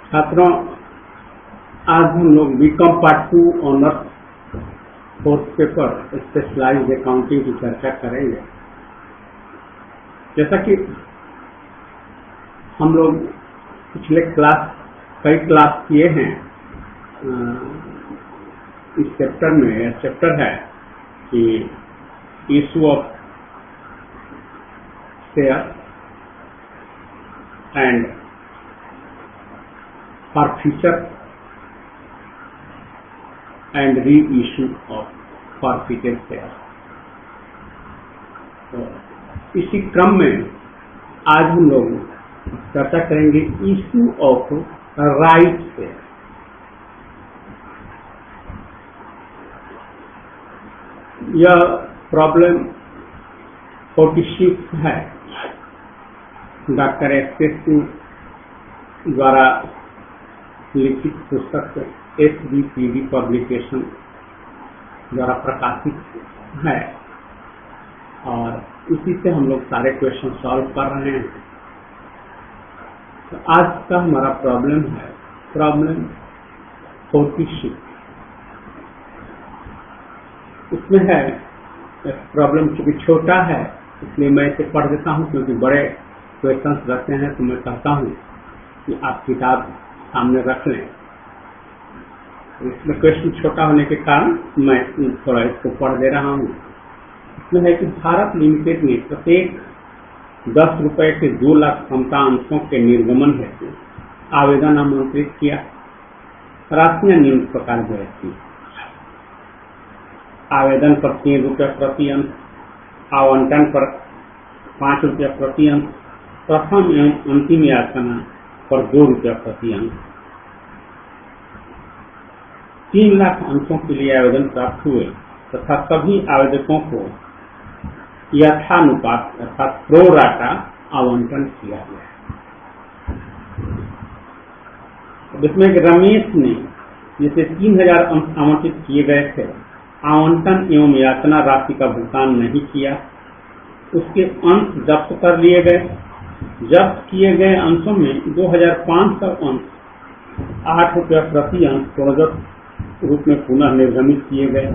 छात्रों, आज हम लोग BCom part 2 honours fourth paper specialized accounting की चर्चा करेंगे। जैसा कि हम लोग पिछले कई क्लास किए हैं, इस चैप्टर में यह चैप्टर है कि issue of share and forfeiture and reissue of forfeited shares। तो इसी क्रम में आज हम लोग चर्चा करेंगे इशू ऑफ राइट शेयर। यह प्रॉब्लम 46 है। डॉक्टर एस सिंह द्वारा लिखित पुस्तक SBPD पब्लिकेशन द्वारा प्रकाशित है और इसी से हम लोग सारे क्वेश्चन सॉल्व कर रहे हैं। तो आज का हमारा प्रॉब्लम है प्रॉब्लम 46। इसमें है प्रॉब्लम चूंकि छोटा है इसलिए मैं इसे पढ़ देता हूँ, क्योंकि बड़े क्वेश्चंस रहते हैं तो मैं कहता हूँ कि आप किताब सामने रख लें। इसमें क्वेश्चन छोटा होने के कारण मैं थोड़ा इसको पढ़ दे रहा हूँ। इसमें है कि भारत लिमिटेड ने प्रत्येक 10 रुपए के 2 लाख क्षमता अंशों के निर्गमन हेतु आवेदन आमंत्रित किया। राशियां निम्न प्रकार की थी। आवेदन पर 3 रुपया प्रति अंश, आवंटन पर 5 रुपया प्रति अंश, प्रथम एवं अंतिम याचना पर 2 रुपया प्रति अंश। 3 लाख अंशों के लिए आवेदन प्राप्त हुए तथा सभी आवेदकों को यथानुपात अर्थात प्रो राटा आवंटन किया गया। जिसमें रमेश ने जिसे 3000 अंश आवंटित किए गए थे, आवंटन एवं याचना राशि का भुगतान नहीं किया। उसके अंश जब्त कर लिए गए। जब्त किए गए अंशों में 2500 अंश 8 रुपया प्रति अंश प्रोजेक्ट रूप में पुनः निर्गमित किए गए।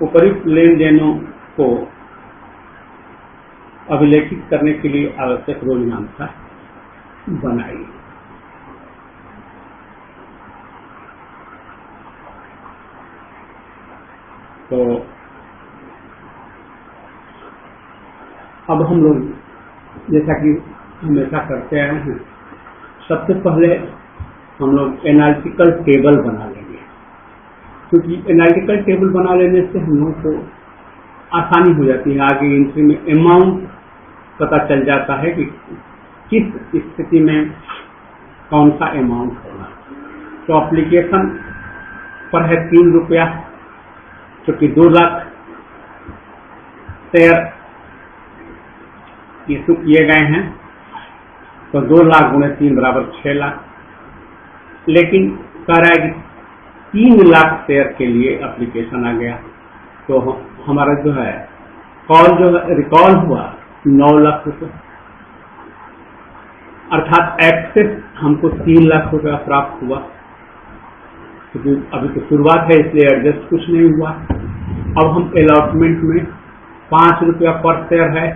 उपरिक्त लेन देनों को अभिलेखित करने के लिए आवश्यक रोजनामा बनाई। तो अब हम लोग जैसा कि हमेशा करते आए हैं, सबसे पहले हम लोग एनालिटिकल टेबल बना लेंगे, क्योंकि एनालिटिकल टेबल बना लेने से हम लोगों को आसानी हो जाती है। आगे एंट्री में अमाउंट पता चल जाता है कि किस स्थिति में कौन सा अमाउंट होगा। तो एप्लीकेशन पर है 3 रुपया, क्योंकि 2 लाख शेयर इशू किए गए हैं, तो 2 लाख गुणे 3 बराबर 6 लाख। लेकिन कह रहा है कि 3 लाख शेयर के लिए एप्लीकेशन आ गया, तो हमारा जो है रिकॉल हुआ 9 लाख रुपए, अर्थात एक्सेस हमको 3 लाख रुपया प्राप्त हुआ। क्योंकि अभी तो शुरुआत है इसलिए एडजस्ट कुछ नहीं हुआ। अब हम अलॉटमेंट में 5 रुपया पर शेयर है,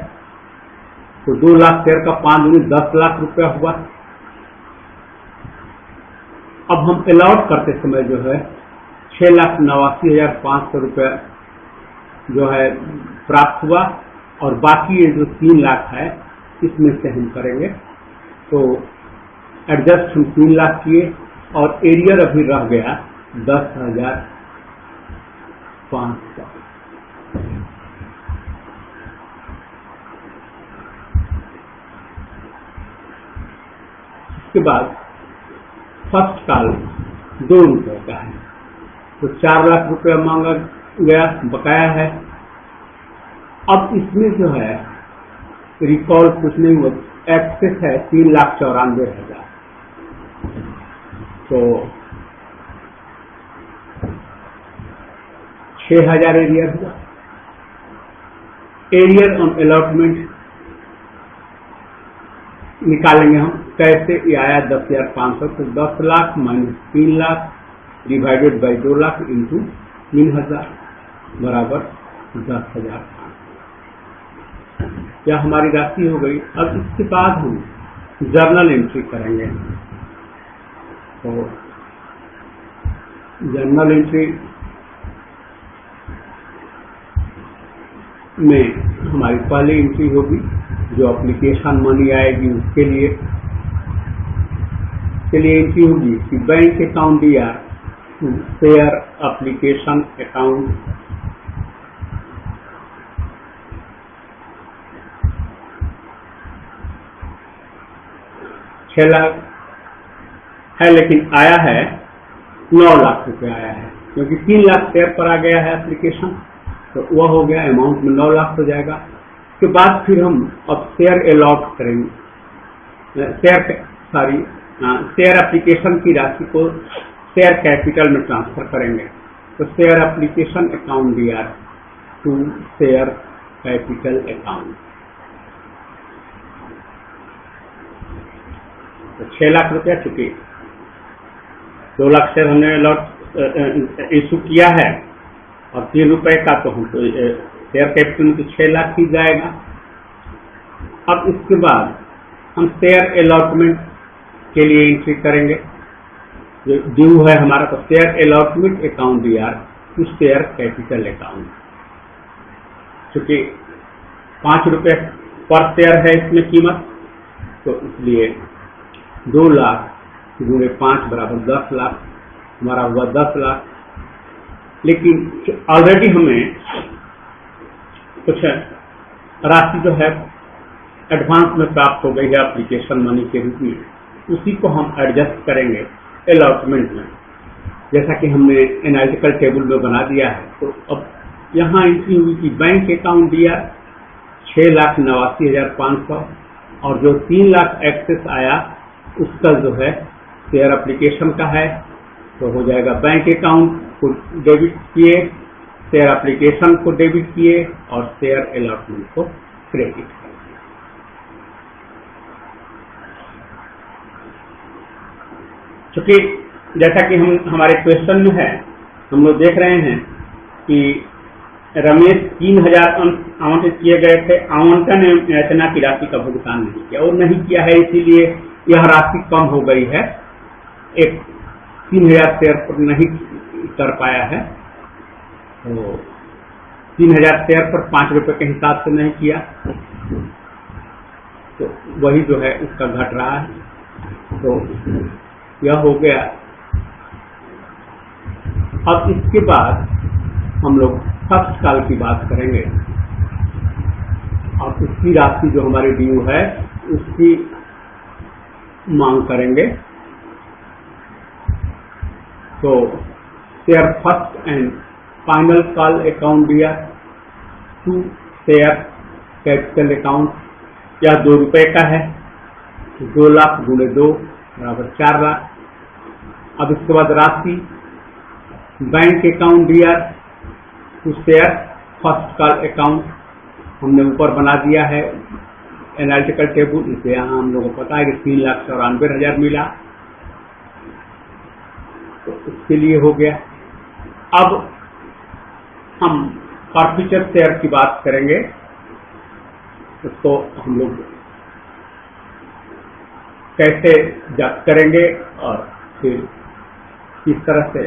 तो 2 लाख शेयर का 5 गुने 10 लाख रुपया हुआ। अब हम अलॉट करते समय जो है 6,89,500 रुपया जो है प्राप्त हुआ, और बाकी ये जो 3 लाख है इसमें से हम करेंगे। तो एडजस्ट हम 3 लाख किए और एरियर अभी रह गया 10,500। इसके बाद फर्स्ट कॉल 2 रुपए का है, तो 4 लाख रुपया मांगा गया, बकाया है। अब इसमें जो है रिकॉल कुछ नहीं हुआ, एक्सेस है 3,94,000। तो 6,000 एरियर हुआ। एरियर ऑन अलॉटमेंट निकालेंगे हम कैसे, ये आया 10,500, तो 10 lakh minus 3 lakh divided by 2 lakh into 3,000 बराबर 10,000। यह हमारी राशि हो गई। अब इसके बाद हम जर्नल एंट्री करेंगे। तो जर्नल एंट्री में हमारी पहली एंट्री होगी जो एप्लीकेशन मनी आएगी उसके लिए एंट्री होगी कि बैंक अकाउंट दिया to share application account $6 lakh है, लेकिन आया है 9 लाख रुपए आया है, क्योंकि 3 लाख शेयर पर आ गया है एप्लीकेशन, तो वह हो गया अमाउंट में 9 लाख हो जाएगा। उसके बाद फिर हम अब शेयर अलॉट करेंगे, शेयर एप्लीकेशन की राशि को शेयर कैपिटल में ट्रांसफर करेंगे। तो शेयर एप्लीकेशन अकाउंट दिया टू शेयर कैपिटल अकाउंट, तो 6 लाख रुपया चुके, 2 लाख शेयर हमने अलॉट इशू किया है और 3 रुपए का तो हम तो शेयर कैपिटल में तो 6 लाख ही जाएगा। अब इसके बाद हम शेयर अलॉटमेंट के लिए एंट्री करेंगे, जो ड्यू है हमारा, तो शेयर अलॉटमेंट अकाउंट दिया टू शेयर कैपिटल अकाउंट, चूंकि 5 रुपए पर शेयर है इसमें कीमत, तो इसलिए 2 लाख गुणे 5 बराबर 10 लाख, हमारा हुआ 10 लाख। लेकिन ऑलरेडी हमें कुछ राशि जो है एडवांस में प्राप्त हो गई है एप्लीकेशन मनी के रूप में, उसी को हम एडजस्ट करेंगे अलॉटमेंट में, जैसा कि हमने एनालिटिकल टेबल में बना दिया है। तो अब यहाँ एंट्री हुई कि बैंक अकाउंट दिया 6,89,500 और जो 3 लाख एक्सेस आया उसका जो है शेयर एप्लीकेशन का है, तो हो जाएगा बैंक अकाउंट को डेबिट किए, शेयर एप्लीकेशन को डेबिट किए और शेयर अलॉटमेंट को क्रेडिट किए। चूंकि जैसा कि हमारे क्वेश्चन में है, हम लोग देख रहे हैं कि रमेश 3,000 आवंटित किए गए थे, आवंटन रचना की राशि का भुगतान नहीं किया और नहीं किया है, इसीलिए यह राशि कम हो गई है, एक 3,000 शेयर पर नहीं कर पाया है, तो 3,000 शेयर पर 5 रुपए के हिसाब से नहीं किया, तो वही जो है उसका घट रहा है। तो यह हो गया। अब इसके बाद हम लोग फर्स्ट कॉल की बात करेंगे और उसकी राशि जो हमारी ड्यू है उसकी मांग करेंगे। तो share first and final call account दिया टू शेयर कैपिटल अकाउंट, यह 2 रुपए का है, 2 लाख गुणे 2 बराबर 4 लाख। अब इसके बाद राशि बैंक अकाउंट दिया to share first call account, हमने ऊपर बना दिया है एनालिटिकल टेबल, इसे यहाँ हम लोगों को पता है कि 3,94,000 मिला, तो इसके लिए हो गया। अब हम फॉरफीचर शेयर की बात करेंगे, उसको हम लोग कैसे जब्त करेंगे और फिर किस तरह से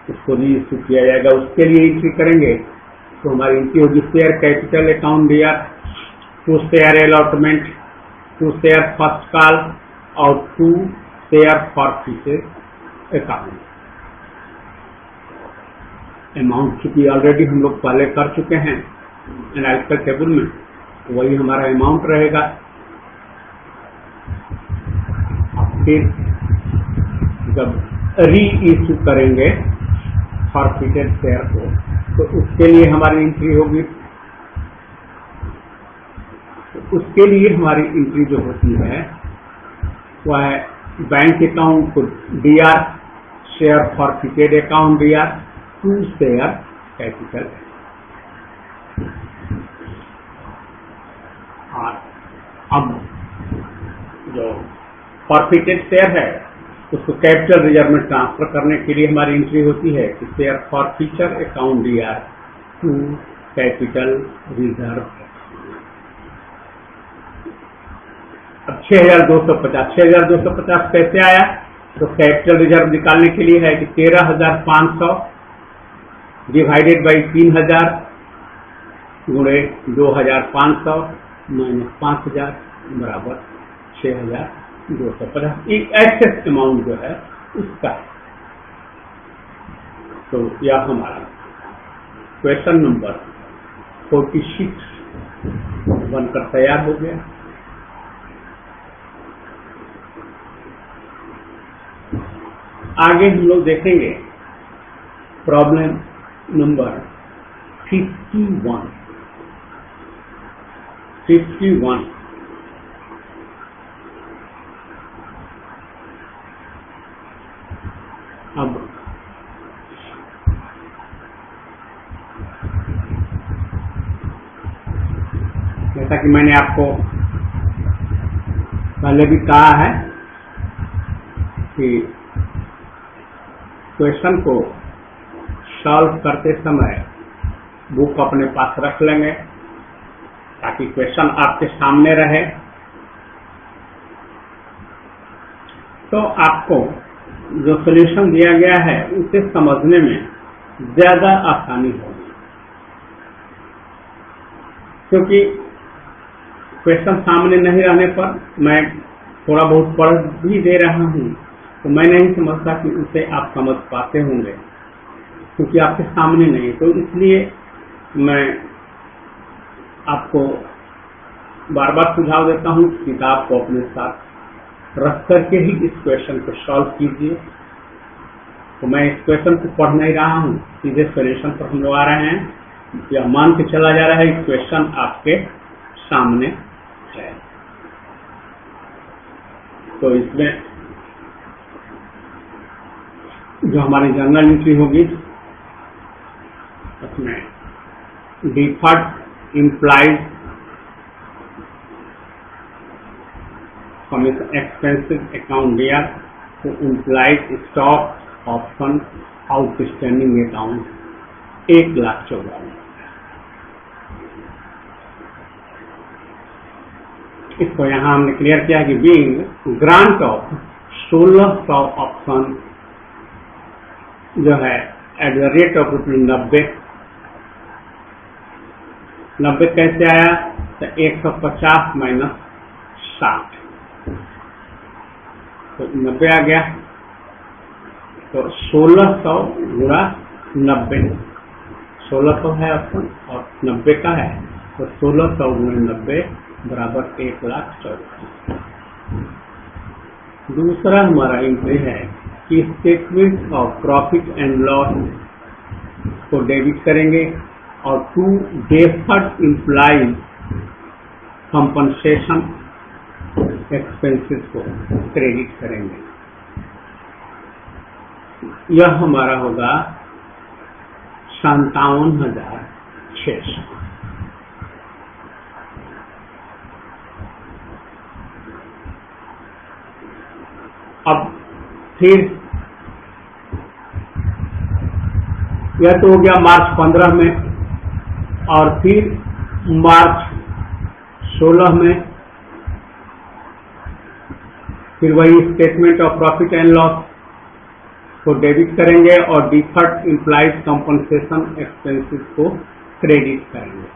उसको रीइश्यू किया जाएगा, उसके लिए एंट्री करेंगे। तो हमारी एंट्री होगी शेयर कैपिटल अकाउंट दिया to share allotment, to share first call और to share forfeiture account. Amount चूंकि ऑलरेडी हम लोग पहले कर चुके हैं एनालिटिकल टेबल में, तो वही हमारा अमाउंट रहेगा। फिर जब रीइश्यू करेंगे फॉरफीटेड शेयर को, तो उसके लिए हमारी एंट्री होगी, तो उसके लिए हमारी एंट्री जो होती है वह है बैंक अकाउंट को DR share forfeited account DR to share capital. और अब जो फॉरफिटेड शेयर है उसको कैपिटल रिजर्व में ट्रांसफर करने के लिए हमारी एंट्री होती है कि share forfeiture account DR to capital reserve. अब 6250 कैसे आया? तो कैपिटल रिजर्व निकालने के लिए है कि 13,500 डिवाइडेड बाई 3,000 गुणे 2,500 माइनस 5,000 बराबर 6,250। एक एक्सेस अमाउंट जो है उसका है। तो यह हमारा क्वेश्चन नंबर 46 बनकर तैयार हो गया। आगे हम लोग देखेंगे प्रॉब्लम नंबर 51। अब जैसा कि मैंने आपको पहले भी कहा है कि क्वेश्चन को सॉल्व करते समय बुक अपने पास रख लेंगे ताकि क्वेश्चन आपके सामने रहे, तो आपको जो सॉल्यूशन दिया गया है उसे समझने में ज्यादा आसानी होगी। क्योंकि क्वेश्चन सामने नहीं रहने पर मैं थोड़ा बहुत पढ़ भी दे रहा हूँ तो मैं नहीं समझता कि उसे आप समझ पाते होंगे, क्योंकि आपके सामने नहीं। तो इसलिए मैं आपको बार बार सुझाव देता हूँ किताब को अपने साथ रख करके ही इस क्वेश्चन को सॉल्व कीजिए। तो मैं इस क्वेश्चन को पढ़ नहीं रहा हूँ, सीधे सॉल्यूशन पर हम लोग आ रहे हैं। यह मान के चला जा रहा है इस क्वेश्चन आपके सामने है। तो इसमें जो हमारी जर्नल एंट्री होगी उसमें deferred implies commission expensive account DR तो implies stock option outstanding account 1,14,000। इसको यहाँ हमने क्लियर किया कि बीइंग ग्रांट ऑफ 1,600 ऑप्शन जो है एट द रेट ऑफ ₹90 कैसे आया? तो 150 माइनस 60 तो 90 आ गया। तो 1,600 गुणा 90, 1,600 है ऑप्शन और 90 का है, तो 1,600 गुणा 90 बराबर 1,14,000। दूसरा हमारा एंट्री है कि statement of profit and loss को डेबिट करेंगे और to deferred employees compensation expenses को क्रेडिट करेंगे। यह हमारा होगा 57,600। अब फिर यह तो हो गया मार्च 15 में, और फिर मार्च 16 में फिर वही statement of profit and loss को डेबिट करेंगे और डिफर्ड इम्प्लाइज कंपनसेशन एक्सपेंसेस को क्रेडिट करेंगे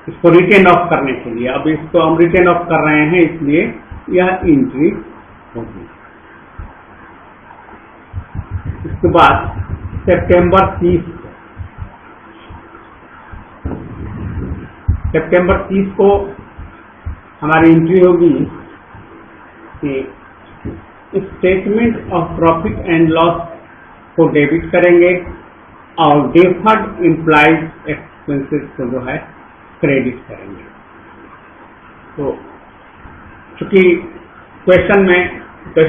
इसको रिटेन ऑफ करने के लिए। अब इसको हम रिटेन ऑफ कर रहे हैं इसलिए यह एंट्री होगी। इसके बाद सितंबर 30 को हमारी एंट्री होगी कि statement of profit and loss को डेबिट करेंगे और डेफर्ड इम्प्लाइज एक्सपेंसेस को जो है क्रेडिट करेंगे। तो चूंकि क्वेश्चन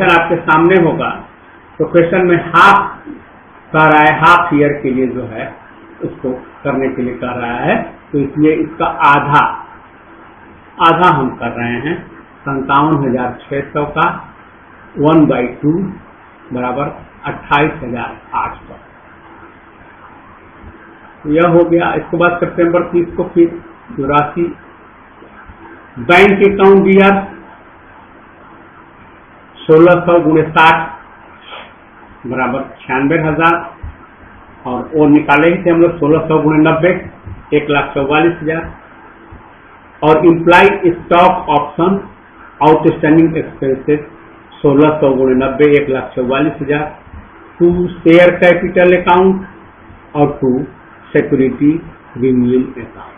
आपके सामने होगा तो क्वेश्चन में हाफ कर रहा है, हाफ ईयर के लिए जो है उसको करने के लिए कर रहा है, तो इसलिए इसका आधा हम कर रहे हैं 57,600 का 1/2 बराबर 28,800। यह हो गया। इसके बाद सितंबर 30 को फिर जो राशि बैंक अकाउंट दिया 1600 × 60 बराबर 96,000 और वो निकाले ही थे हम लोग 1600 × 90 1,44,000 और implied stock option outstanding expenses 1600 × 90 1,44,000 to share capital account और टू सिक्योरिटी रिन्यूअल अकाउंट।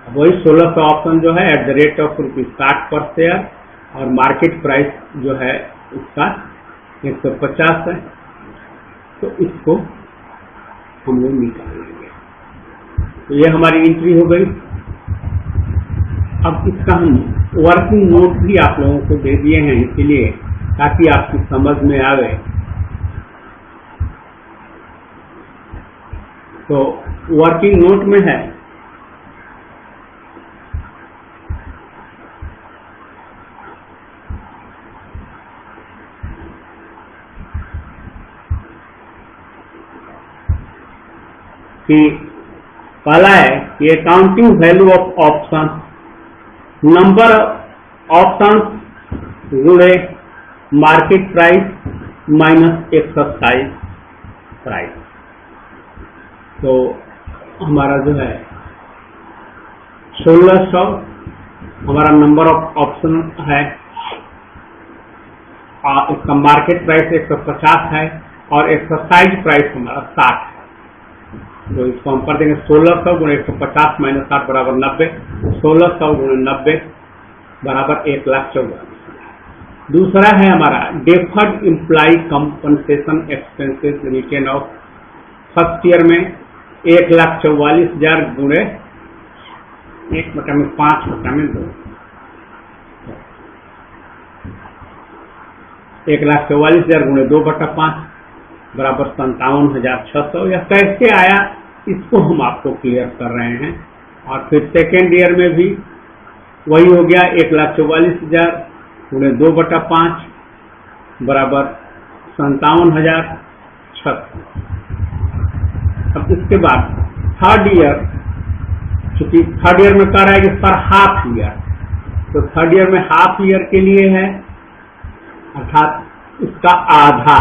वही 1600 ऑप्शन जो है @60 पर शेयर और मार्केट प्राइस जो है उसका 150 है, तो इसको हम लोग निकाल लेंगे। तो ये हमारी एंट्री हो गई। अब इसका हम वर्किंग नोट भी आप लोगों को दे दिए हैं, इसीलिए ताकि आपकी समझ में आवे। तो वर्किंग नोट में है कि पहला है कि accounting value of option, number option गुणे market price minus exercise price. तो हमारा जो है 1600 हमारा नंबर ऑफ ऑप्शन है, इसका मार्केट प्राइस 150 है और एक्सरसाइज प्राइस हमारा 60 है। तो इसको हम कर देंगे 1600 × 150 - 60 बराबर 90। 1600 × 90 बराबर 1,44,000। दूसरा है हमारा deferred employee compensation expenses written off first year में 1,44,000 गुणे 1/5/2 1,44,000 गुणे 2/5 बराबर 57,600। यह कैसे आया इसको हम आपको क्लियर कर रहे हैं। और फिर सेकेंड ईयर में भी वही हो गया 1,44,000 गुणे 2/5 बराबर 57,600। अब इसके बाद थर्ड ईयर, चूंकि थर्ड ईयर में कह रहा है कि पर हाफ ईयर, तो थर्ड ईयर में हाफ ईयर के लिए है अर्थात इसका आधा,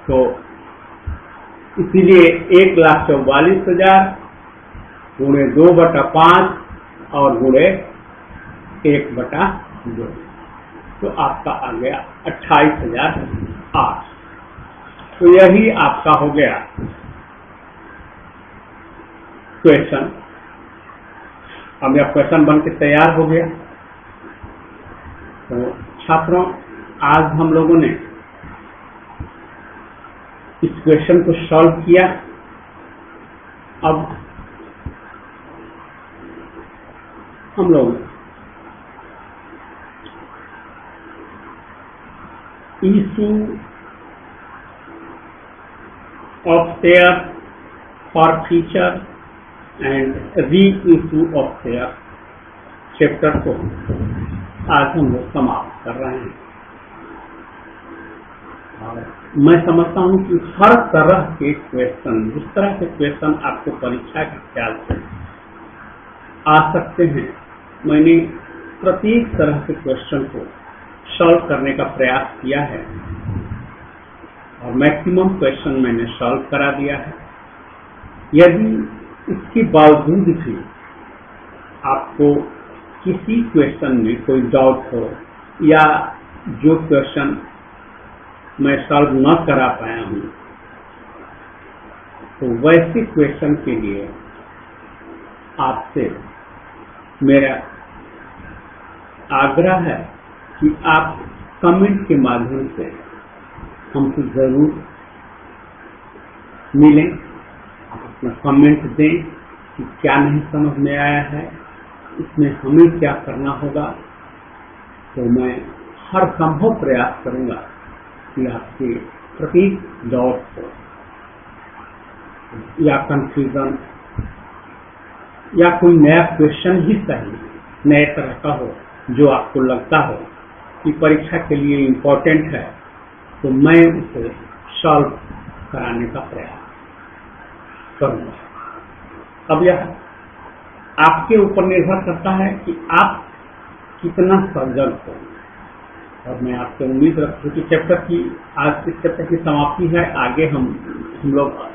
तो इसीलिए 1,44,000 गुणे 2/5 और गुणे 1/2, तो आपका आ गया 28,008। तो यही आपका हो गया क्वेश्चन। अब यह क्वेश्चन बन के तैयार हो गया। तो छात्रों, आज हम लोगों ने इस क्वेश्चन को सॉल्व किया। अब हम लोग issue of share for future and re issue of share chapter को आज हम लोग समाप्त कर रहे हैं। और मैं समझता हूं कि हर तरह के क्वेश्चन, जिस तरह के क्वेश्चन आपको परीक्षा के ख्याल से आ सकते हैं, मैंने प्रत्येक तरह के क्वेश्चन को सॉल्व करने का प्रयास किया है और मैक्सिमम क्वेश्चन मैंने सॉल्व करा दिया है। यदि इसके बावजूद भी आपको किसी क्वेश्चन में कोई डाउट हो या जो क्वेश्चन मैं सॉल्व न करा पाया हूं, तो वैसे क्वेश्चन के लिए आपसे मेरा आग्रह है कि आप कमेंट के माध्यम से हमसे जरूर मिलें, आप अपना कमेंट दें कि क्या नहीं समझ में आया है, इसमें हमें क्या करना होगा। तो मैं हर संभव प्रयास करूंगा कि आपके प्रत्येक डाउट को या कंफ्यूजन या कोई नया क्वेश्चन ही सही नए तरह का हो, जो आपको लगता हो कि परीक्षा के लिए इम्पोर्टेंट है, तो मैं उसे सॉल्व कराने का प्रयास करूँगा। अब यह आपके ऊपर निर्भर करता है कि आप कितना सर्जन हो। और मैं आपसे उम्मीद रखता हूँ कि चैप्टर की आज इस चैप्टर की समाप्ति है। आगे हम लोग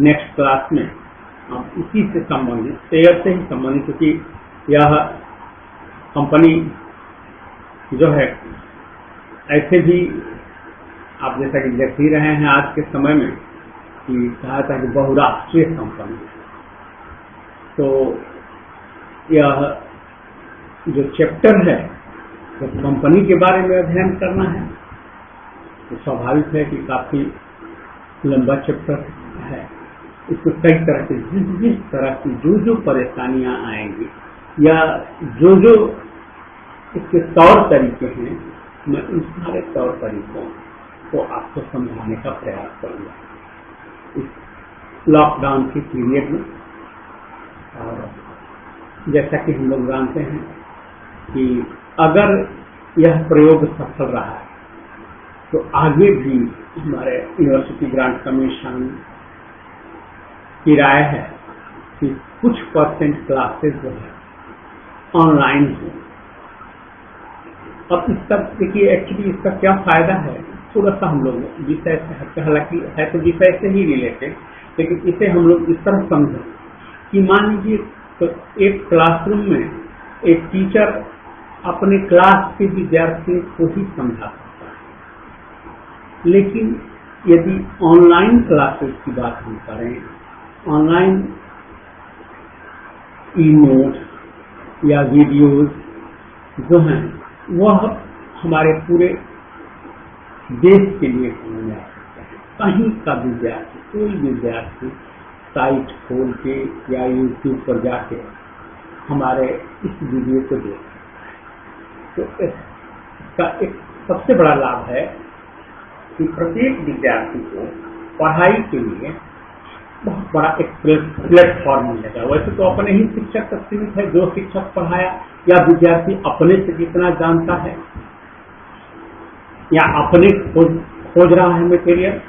नेक्स्ट क्लास में इसी से संबंधित, एयर से ही संबंधित, क्योंकि यह कंपनी जो है ऐसे भी आप जैसा कि देख ही रहे हैं आज के समय में कि कहा था कि बहुराष्ट्रीय कंपनी है। तो यह जो चैप्टर है, जब कंपनी के बारे में अध्ययन करना है तो स्वाभाविक है कि काफी लंबा चैप्टर है। इसको कई तरह से जिस तरह की जो परेशानियां आएंगी या जो इसके तौर तरीके हैं, मैं उन सारे तौर तरीकों को आपको समझाने का प्रयास करूंगा इस लॉकडाउन की पीरियड में। और जैसा कि हम लोग जानते हैं कि अगर यह प्रयोग सफल रहा है तो आगे भी हमारे यूनिवर्सिटी ग्रांट कमीशन की राय है कि कुछ परसेंट क्लासेस जो है ऑनलाइन हो। अब इसका देखिए, एक्चुअली इसका क्या फायदा है, थोड़ा सा हम लोग विषय से, हालांकि है तो विषय से ही रिलेटेड, लेकिन इसे हम लोग इस तरह समझें कि मान लीजिए तो एक क्लासरूम में एक टीचर अपने क्लास के विद्यार्थियों को ही समझा सकता है, लेकिन यदि ऑनलाइन क्लासेस की बात हम करें, ऑनलाइन ई नोट्स या वीडियोज जो हैं वह हमारे पूरे देश के लिए समझ आ सकता है। कहीं का विद्यार्थी, कोई विद्यार्थी साइट खोल के या यूट्यूब पर जाके हमारे इस वीडियो को देख सकता है। तो इसका एक सबसे बड़ा लाभ है कि प्रत्येक विद्यार्थी को पढ़ाई के लिए बहुत बड़ा एक प्लेटफॉर्म मिलेगा। वैसे तो अपने ही शिक्षक तक सीमित है, जो शिक्षक पढ़ाया या विद्यार्थी अपने से जितना जानता है या अपने खोज रहा है मटेरियल,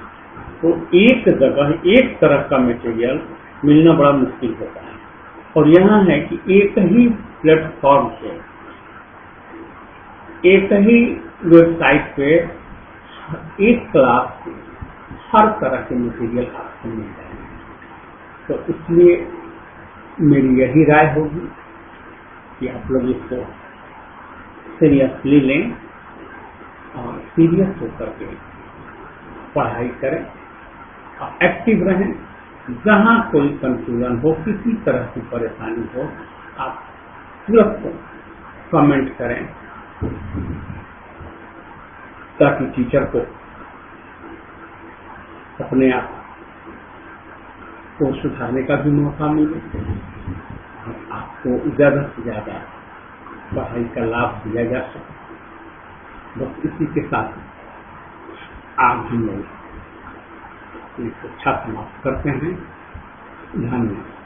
तो एक जगह एक तरह का मटेरियल मिलना बड़ा मुश्किल होता है। और यहाँ है कि एक ही प्लेटफॉर्म पे, एक ही वेबसाइट पे एक क्लास से हर तरह के मटेरियल आपको मिल जाएंगे। तो इसलिए मेरी यही राय होगी कि आप लोग इसको सीरियसली लें और सीरियस होकर के पढ़ाई करें और एक्टिव रहें। जहाँ कोई कंफ्यूजन हो, किसी तरह की परेशानी हो, आप तुरंत कमेंट करें ताकि टीचर को अपने आप को सुधारने का भी मौका मिले और आपको ज़्यादा से ज़्यादा पढ़ाई का लाभ दिया जा सके। बस इसी के साथ आज हम लोग इस अच्छा समाप्त करते हैं। धन्यवाद।